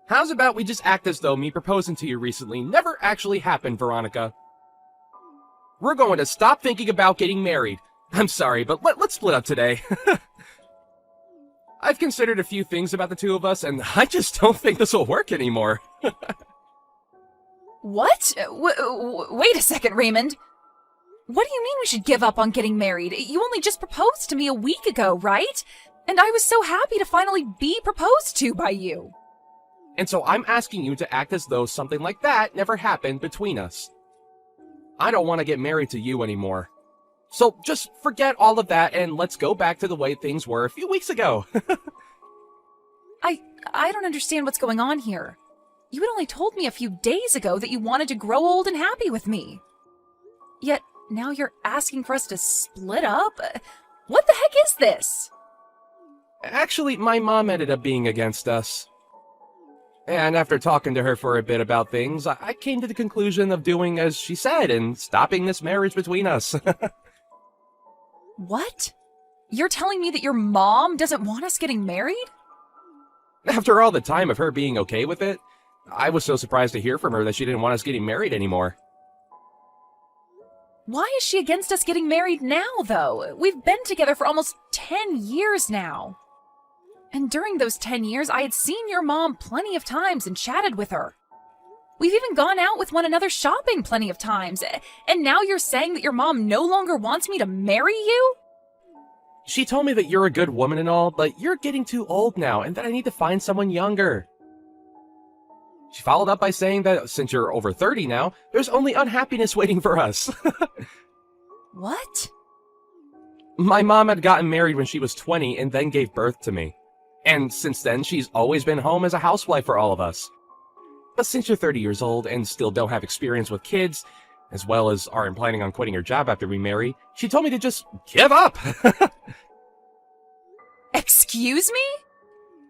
How's about we just act as though me proposing to you recently never actually happened, Veronica? We're going to stop thinking about getting married. I'm sorry, but let's split up today. I've considered a few things about the two of us, and I just don't think this will work anymore. What? Wait a second, Raymond. What do you mean we should give up on getting married? You only just proposed to me a week ago, right? And I was so happy to finally be proposed to by you. And so I'm asking you to act as though something like that never happened between us. I don't want to get married to you anymore. So just forget all of that and let's go back to the way things were a few weeks ago. I don't understand what's going on here. You had only told me a few days ago that you wanted to grow old and happy with me. Yet now you're asking for us to split up? What the heck is this? Actually, my mom ended up being against us. And after talking to her for a bit about things, I came to the conclusion of doing as she said and stopping this marriage between us. What? You're telling me that your mom doesn't want us getting married? After all the time of her being okay with it, I was so surprised to hear from her that she didn't want us getting married anymore. Why is she against us getting married now, though? We've been together for almost 10 years now. And during those 10 years, I had seen your mom plenty of times and chatted with her. We've even gone out with one another shopping plenty of times. And now you're saying that your mom no longer wants me to marry you? She told me that you're a good woman and all, but you're getting too old now and that I need to find someone younger. She followed up by saying that since you're over 30 now, there's only unhappiness waiting for us. What? My mom had gotten married when she was 20 and then gave birth to me. And since then, she's always been home as a housewife for all of us. But since you're 30 years old and still don't have experience with kids, as well as aren't planning on quitting her job after we marry, she told me to just give up. Excuse me?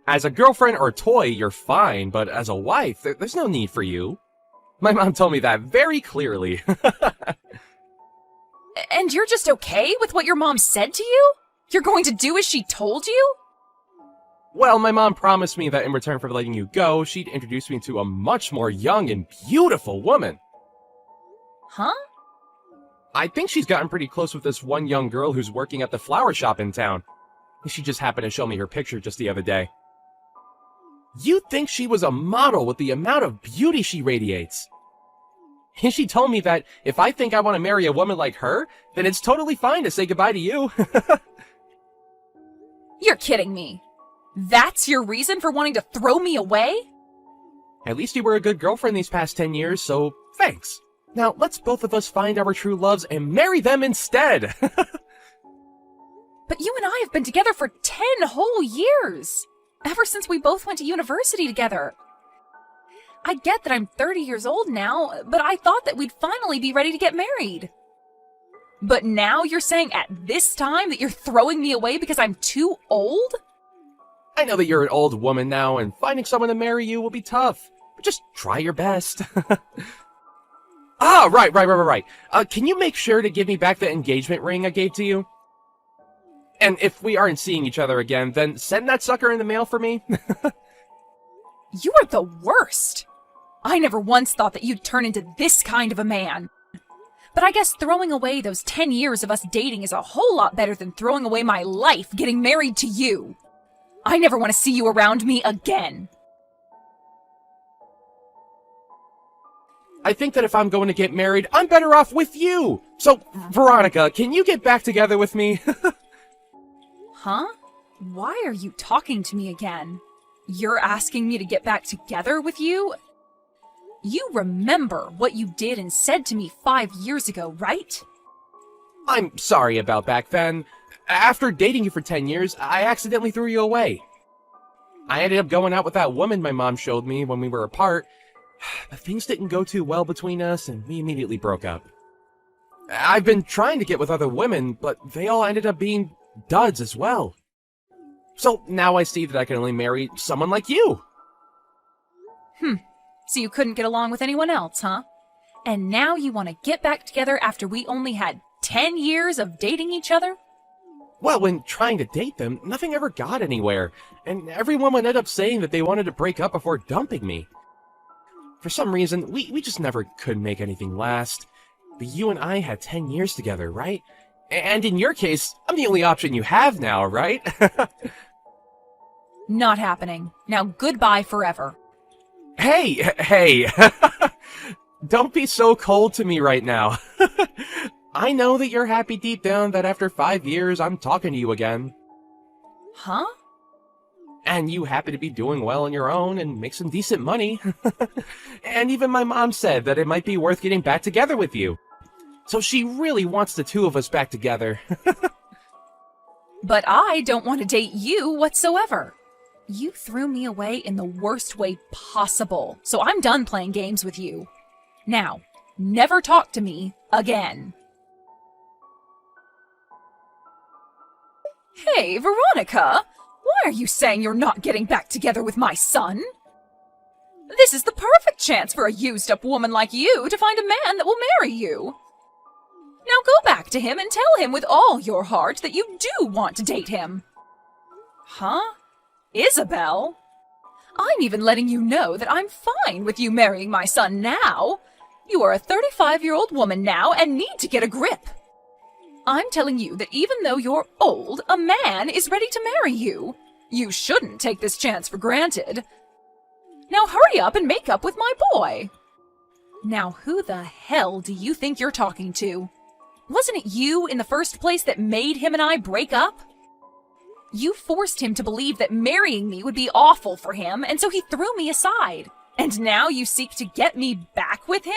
As a girlfriend or toy, you're fine, but as a wife, there's no need for you. My mom told me that very clearly. And you're just okay with what your mom said to you? You're going to do as she told you? Well, my mom promised me that in return for letting you go, she'd introduce me to a much more young and beautiful woman. Huh? I think she's gotten pretty close with this one young girl who's working at the flower shop in town. She just happened to show me her picture just the other day. You'd think she was a model with the amount of beauty she radiates. And she told me that if I think I want to marry a woman like her, then it's totally fine to say goodbye to you. You're kidding me. That's your reason for wanting to throw me away? At least you were a good girlfriend these past 10 years, so thanks. Now let's both of us find our true loves and marry them instead. But you and I have been together for 10 whole years. Ever since we both went to university together. I get that I'm 30 years old now, but I thought that we'd finally be ready to get married. But now you're saying at this time that you're throwing me away because I'm too old? I know that you're an old woman now, and finding someone to marry you will be tough. But just try your best. Right. Can you make sure to give me back the engagement ring I gave to you? And if we aren't seeing each other again, then send that sucker in the mail for me. You are the worst. I never once thought that you'd turn into this kind of a man. But I guess throwing away those 10 years of us dating is a whole lot better than throwing away my life getting married to you. I never want to see you around me again. I think that if I'm going to get married, I'm better off with you. So, Veronica, can you get back together with me? Huh? Why are you talking to me again? You're asking me to get back together with you? You remember what you did and said to me 5 years ago, right? I'm sorry about back then. After dating you for 10 years, I accidentally threw you away. I ended up going out with that woman my mom showed me when we were apart, but things didn't go too well between us and we immediately broke up. I've been trying to get with other women, but they all ended up being duds as well. So now I see that I can only marry someone like you. So you couldn't get along with anyone else, huh? And now you want to get back together after we only had 10 years of dating each other? Well, when trying to date them, nothing ever got anywhere, and everyone would end up saying that they wanted to break up before dumping me. For some reason, we just never could make anything last. But you and I had 10 years together, right? And in your case, I'm the only option you have now, right? Not happening. Now goodbye forever. Hey! Don't be so cold to me right now. I know that you're happy deep down that after 5 years I'm talking to you again. Huh? And you happen to be doing well on your own and make some decent money. And even my mom said that it might be worth getting back together with you. So she really wants the two of us back together. But I don't want to date you whatsoever. You threw me away in the worst way possible, so I'm done playing games with you. Now, never talk to me again. Hey, Veronica! Why are you saying you're not getting back together with my son? This is the perfect chance for a used-up woman like you to find a man that will marry you. Now go back to him and tell him with all your heart that you do want to date him. Huh? Isabel? I'm even letting you know that I'm fine with you marrying my son now. You are a 35-year-old woman now and need to get a grip. I'm telling you that even though you're old, a man is ready to marry you. You shouldn't take this chance for granted. Now hurry up and make up with my boy. Now who the hell do you think you're talking to? Wasn't it you in the first place that made him and I break up? You forced him to believe that marrying me would be awful for him, and so he threw me aside. And now you seek to get me back with him?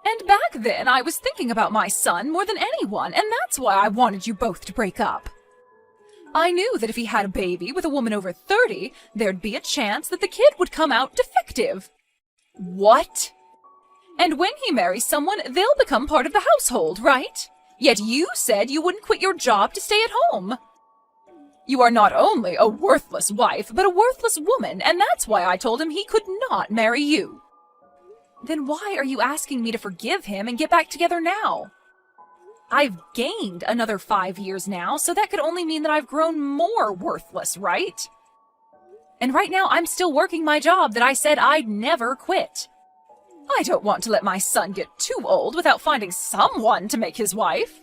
And back then, I was thinking about my son more than anyone, and that's why I wanted you both to break up. I knew that if he had a baby with a woman over 30, there'd be a chance that the kid would come out defective. What? And when he marries someone, they'll become part of the household, right? Yet you said you wouldn't quit your job to stay at home. You are not only a worthless wife, but a worthless woman, and that's why I told him he could not marry you. Then why are you asking me to forgive him and get back together now? I've gained another 5 years now, so that could only mean that I've grown more worthless, right? And right now I'm still working my job that I said I'd never quit. I don't want to let my son get too old without finding someone to make his wife.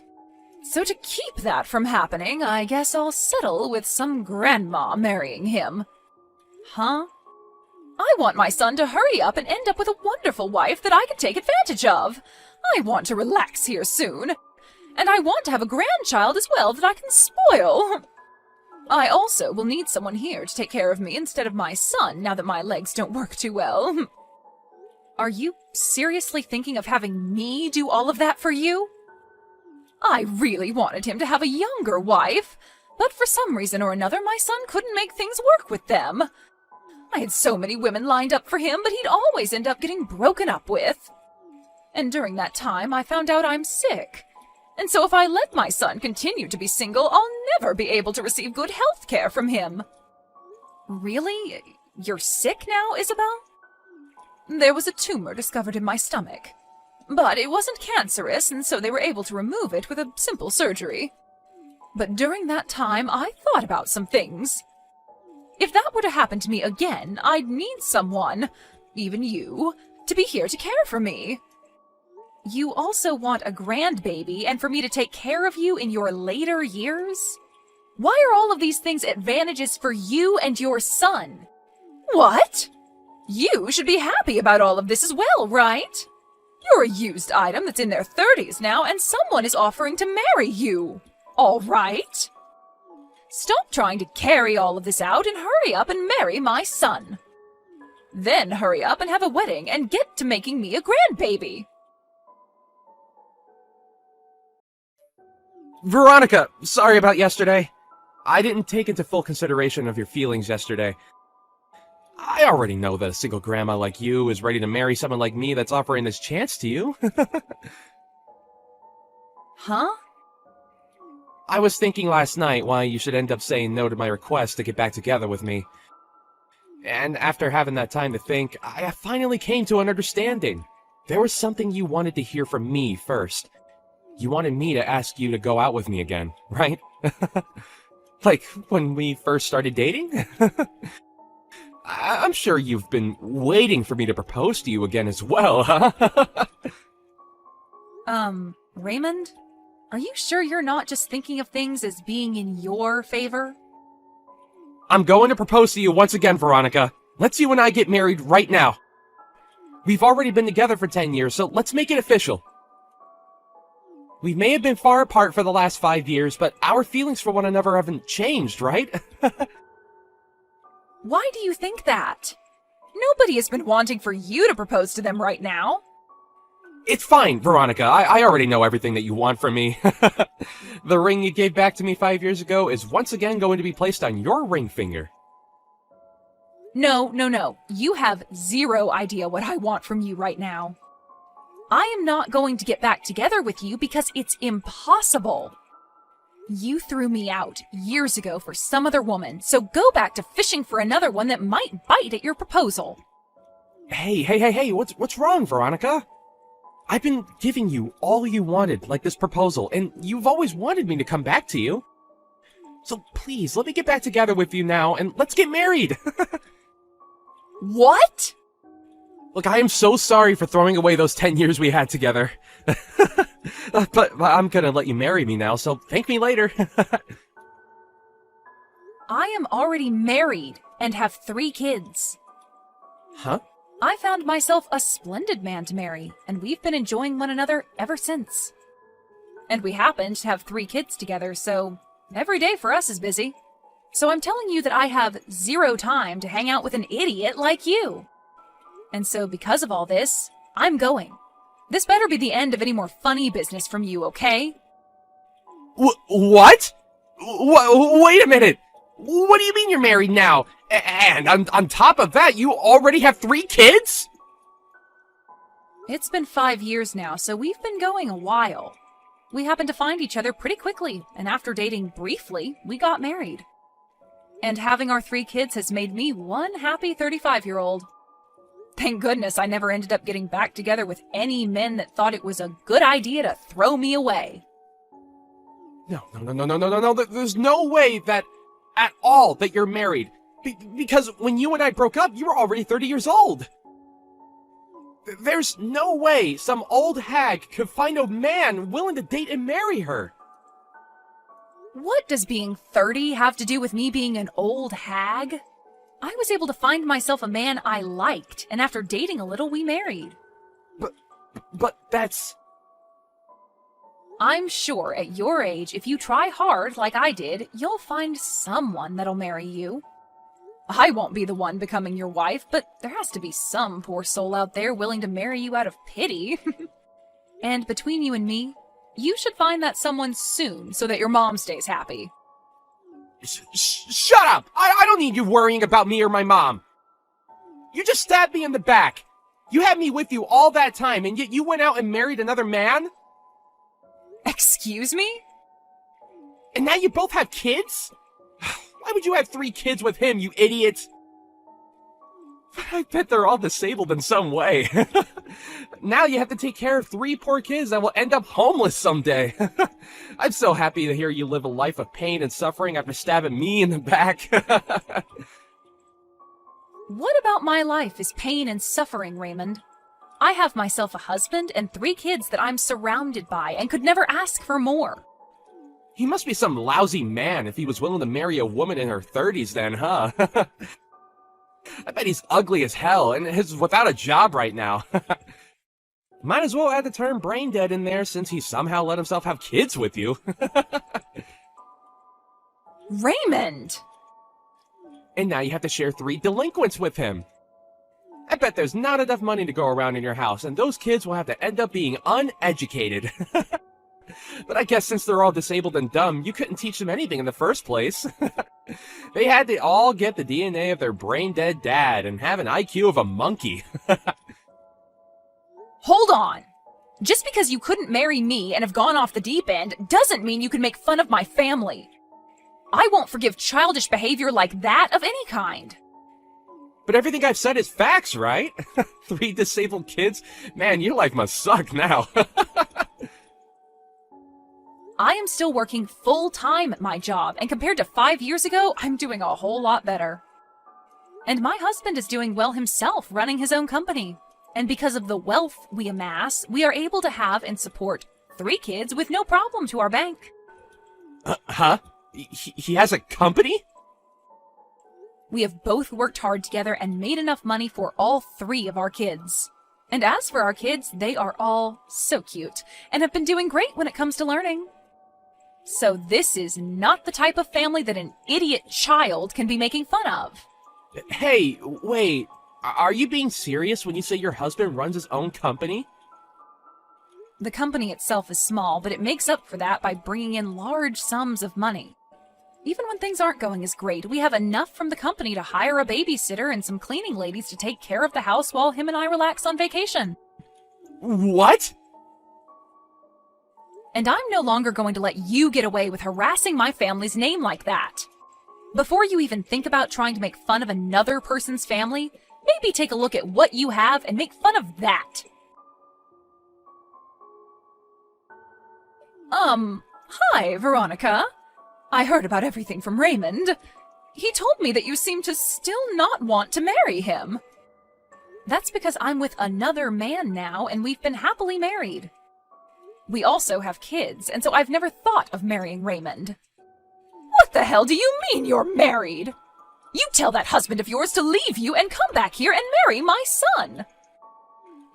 So to keep that from happening, I guess I'll settle with some grandma marrying him. Huh? I want my son to hurry up and end up with a wonderful wife that I can take advantage of. I want to relax here soon. And I want to have a grandchild as well that I can spoil. I also will need someone here to take care of me instead of my son now that my legs don't work too well. Are you seriously thinking of having me do all of that for you? I really wanted him to have a younger wife, but for some reason or another my son couldn't make things work with them. I had so many women lined up for him, but he'd always end up getting broken up with. And during that time, I found out I'm sick. And so if I let my son continue to be single, I'll never be able to receive good health care from him. Really? You're sick now, Isabel? There was a tumor discovered in my stomach. But it wasn't cancerous, and so they were able to remove it with a simple surgery. But during that time, I thought about some things. If that were to happen to me again, I'd need someone, even you, to be here to care for me. You also want a grandbaby and for me to take care of you in your later years? Why are all of these things advantages for you and your son? What? You should be happy about all of this as well, right? You're a used item that's in their 30s now, and someone is offering to marry you. All right? Stop trying to carry all of this out and hurry up and marry my son. Then hurry up and have a wedding and get to making me a grandbaby. Veronica, sorry about yesterday. I didn't take into full consideration of your feelings yesterday. I already know that a single grandma like you is ready to marry someone like me that's offering this chance to you. Huh? I was thinking last night why you should end up saying no to my request to get back together with me. And after having that time to think, I finally came to an understanding. There was something you wanted to hear from me first. You wanted me to ask you to go out with me again, right? Like when we first started dating? I'm sure you've been waiting for me to propose to you again as well, huh? Raymond? Are you sure you're not just thinking of things as being in your favor? I'm going to propose to you once again, Veronica. Let's you and I get married right now. We've already been together for 10 years, so let's make it official. We may have been far apart for the last 5 years, but our feelings for one another haven't changed, right? Why do you think that? Nobody has been wanting for you to propose to them right now. It's fine, Veronica. I already know everything that you want from me. The ring you gave back to me 5 years ago is once again going to be placed on your ring finger. No. You have zero idea what I want from you right now. I am not going to get back together with you because it's impossible. You threw me out years ago for some other woman, so go back to fishing for another one that might bite at your proposal. Hey, what's wrong, Veronica? I've been giving you all you wanted, like this proposal, and you've always wanted me to come back to you. So please, let me get back together with you now, and let's get married! What? Look, I am so sorry for throwing away those 10 years we had together. But I'm gonna let you marry me now, so thank me later. I am already married and have 3 kids. Huh? I found myself a splendid man to marry, and we've been enjoying one another ever since. And we happen to have 3 kids together, so every day for us is busy. So I'm telling you that I have 0 time to hang out with an idiot like you. And so because of all this, I'm going. This better be the end of any more funny business from you, okay? What? Wait a minute! What do you mean you're married now? And on top of that, you already have 3 kids? It's been 5 years now, so we've been going a while. We happened to find each other pretty quickly, and after dating briefly, we got married. And having our 3 kids has made me one happy 35-year-old. Thank goodness I never ended up getting back together with any men that thought it was a good idea to throw me away. No. There's no way that, at all, that you're married. Because when you and I broke up, you were already 30 years old. There's no way some old hag could find a man willing to date and marry her. What does being 30 have to do with me being an old hag? I was able to find myself a man I liked, and after dating a little, we married. But that's... I'm sure at your age, if you try hard like I did, you'll find someone that'll marry you. I won't be the one becoming your wife, but there has to be some poor soul out there willing to marry you out of pity. And between you and me, you should find that someone soon so that your mom stays happy. Shut up! I don't need you worrying about me or my mom. You just stabbed me in the back. You had me with you all that time, and yet you went out and married another man? Excuse me? And now you both have kids? Why would you have 3 kids with him, you idiot? I bet they're all disabled in some way. Now you have to take care of 3 poor kids that will end up homeless someday. I'm so happy to hear you live a life of pain and suffering after stabbing me in the back. What about my life is pain and suffering, Raymond? I have myself a husband and 3 kids that I'm surrounded by and could never ask for more. He must be some lousy man if he was willing to marry a woman in her 30s then, huh? I bet he's ugly as hell and is without a job right now. Might as well add the term brain dead in there since he somehow let himself have kids with you. Raymond! And now you have to share 3 delinquents with him. I bet there's not enough money to go around in your house, and those kids will have to end up being uneducated. But I guess since they're all disabled and dumb, you couldn't teach them anything in the first place. They had to all get the DNA of their brain-dead dad and have an IQ of a monkey. Hold on! Just because you couldn't marry me and have gone off the deep end doesn't mean you can make fun of my family. I won't forgive childish behavior like that of any kind. But everything I've said is facts, right? 3 disabled kids? Man, your life must suck now. I am still working full-time at my job, and compared to 5 years ago, I'm doing a whole lot better. And my husband is doing well himself, running his own company. And because of the wealth we amass, we are able to have and support 3 kids with no problem to our bank. Huh? He has a company? We have both worked hard together and made enough money for all 3 of our kids. And as for our kids, they are all so cute and have been doing great when it comes to learning. So this is not the type of family that an idiot child can be making fun of. Hey, wait. Are you being serious when you say your husband runs his own company? The company itself is small, but it makes up for that by bringing in large sums of money. Even when things aren't going as great, we have enough from the company to hire a babysitter and some cleaning ladies to take care of the house while him and I relax on vacation. What? And I'm no longer going to let you get away with harassing my family's name like that. Before you even think about trying to make fun of another person's family, maybe take a look at what you have and make fun of that. Hi, Veronica. I heard about everything from Raymond. He told me that you seem to still not want to marry him. That's because I'm with another man now, and we've been happily married. We also have kids, and so I've never thought of marrying Raymond. What the hell do you mean you're married? You tell that husband of yours to leave you and come back here and marry my son.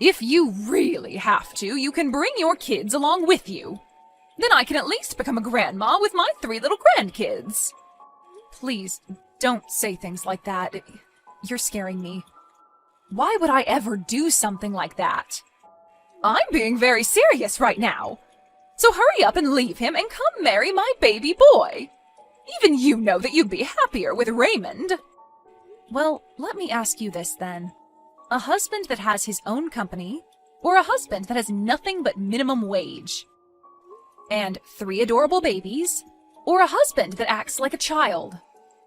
If you really have to, you can bring your kids along with you. Then I can at least become a grandma with my 3 little grandkids. Please, don't say things like that. You're scaring me. Why would I ever do something like that? I'm being very serious right now. So hurry up and leave him and come marry my baby boy. Even you know that you'd be happier with Raymond. Well, let me ask you this then. A husband that has his own company, or a husband that has nothing but minimum wage? And 3 adorable babies, or a husband that acts like a child?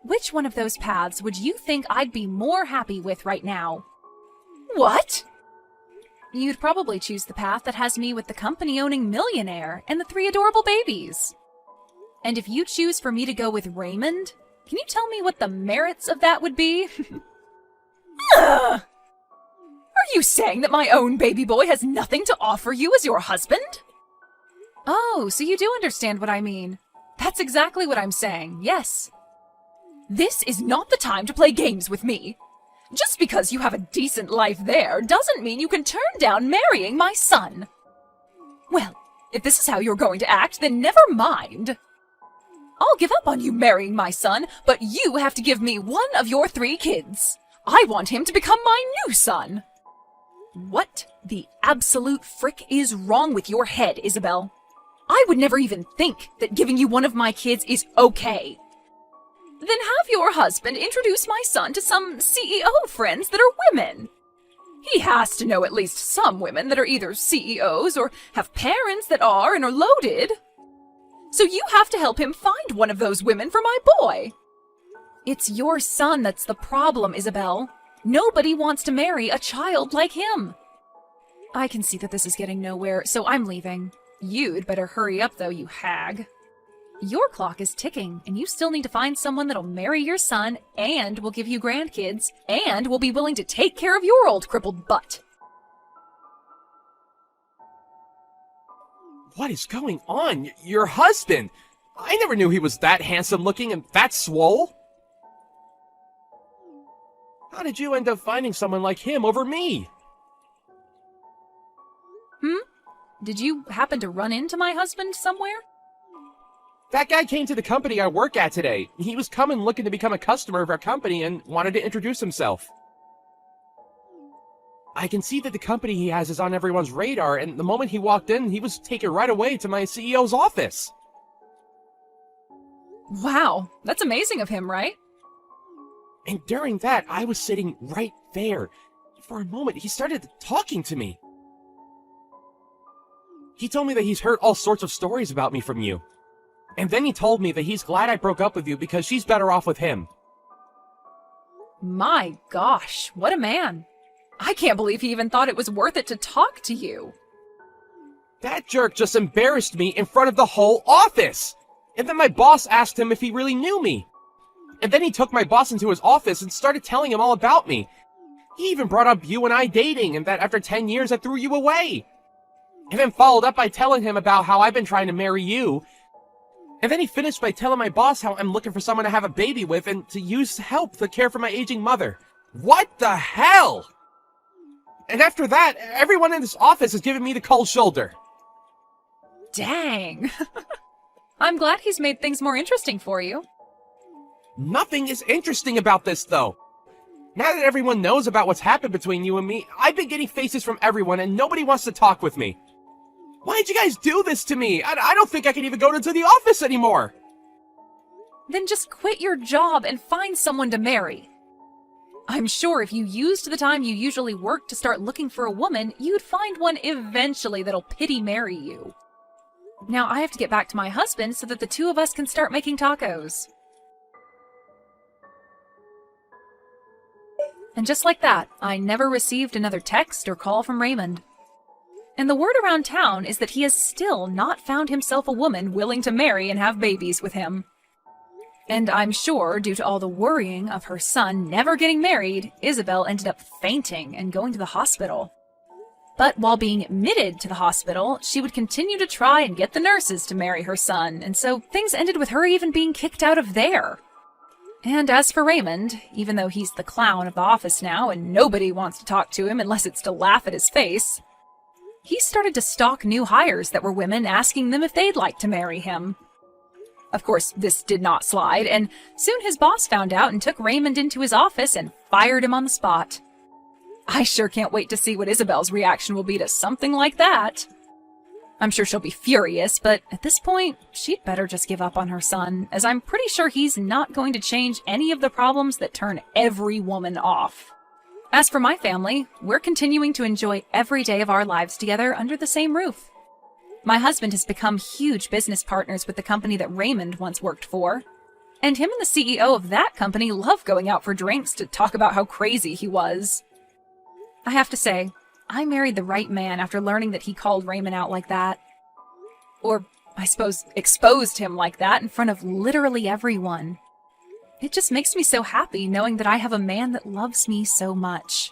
Which one of those paths would you think I'd be more happy with right now? What? You'd probably choose the path that has me with the company-owning millionaire and the 3 adorable babies. And if you choose for me to go with Raymond, can you tell me what the merits of that would be? Ugh! Are you saying that my own baby boy has nothing to offer you as your husband? Oh, so you do understand what I mean. That's exactly what I'm saying, yes. This is not the time to play games with me. Just because you have a decent life there doesn't mean you can turn down marrying my son. Well, if this is how you're going to act, then never mind. I'll give up on you marrying my son, but you have to give me one of your 3 kids. I want him to become my new son. What the absolute frick is wrong with your head, Isabel? I would never even think that giving you one of my kids is okay. Then have your husband introduce my son to some CEO friends that are women. He has to know at least some women that are either CEOs or have parents that are and are loaded. So you have to help him find one of those women for my boy. It's your son that's the problem, Isabel. Nobody wants to marry a child like him. I can see that this is getting nowhere, so I'm leaving. You'd better hurry up, though, you hag. Your clock is ticking, and you still need to find someone that'll marry your son, and will give you grandkids, and will be willing to take care of your old crippled butt. What is going on? Your husband! I never knew he was that handsome looking and that swole. How did you end up finding someone like him over me? Did you happen to run into my husband somewhere? That guy came to the company I work at today. He was coming looking to become a customer of our company and wanted to introduce himself. I can see that the company he has is on everyone's radar, and the moment he walked in, he was taken right away to my CEO's office. Wow, that's amazing of him, right? And during that, I was sitting right there. For a moment, he started talking to me. He told me that he's heard all sorts of stories about me from you. And then he told me that he's glad I broke up with you because she's better off with him. My gosh, what a man. I can't believe he even thought it was worth it to talk to you. That jerk just embarrassed me in front of the whole office! And then my boss asked him if he really knew me. And then he took my boss into his office and started telling him all about me. He even brought up you and I dating, and that after 10 years I threw you away. And then followed up by telling him about how I've been trying to marry you. And then he finished by telling my boss how I'm looking for someone to have a baby with and to use to help to care for my aging mother. What the hell? And after that, everyone in this office is giving me the cold shoulder. Dang. I'm glad he's made things more interesting for you. Nothing is interesting about this, though. Now that everyone knows about what's happened between you and me, I've been getting faces from everyone and nobody wants to talk with me. Why'd you guys do this to me? I don't think I can even go into the office anymore. Then just quit your job and find someone to marry. I'm sure if you used the time you usually work to start looking for a woman, you'd find one eventually that'll pity marry you. Now I have to get back to my husband so that the two of us can start making tacos. And just like that, I never received another text or call from Raymond. And the word around town is that he has still not found himself a woman willing to marry and have babies with him. And I'm sure, due to all the worrying of her son never getting married, Isabel ended up fainting and going to the hospital. But while being admitted to the hospital, she would continue to try and get the nurses to marry her son, and so things ended with her even being kicked out of there. And as for Raymond, even though he's the clown of the office now and nobody wants to talk to him unless it's to laugh at his face, he started to stalk new hires that were women, asking them if they'd like to marry him. Of course, this did not slide, and soon his boss found out and took Raymond into his office and fired him on the spot. I sure can't wait to see what Isabel's reaction will be to something like that. I'm sure she'll be furious, but at this point, she'd better just give up on her son, as I'm pretty sure he's not going to change any of the problems that turn every woman off. As for my family, we're continuing to enjoy every day of our lives together under the same roof. My husband has become huge business partners with the company that Raymond once worked for, and him and the CEO of that company love going out for drinks to talk about how crazy he was. I have to say, I married the right man after learning that he called Raymond out like that. Or, I suppose, exposed him like that in front of literally everyone. It just makes me so happy knowing that I have a man that loves me so much.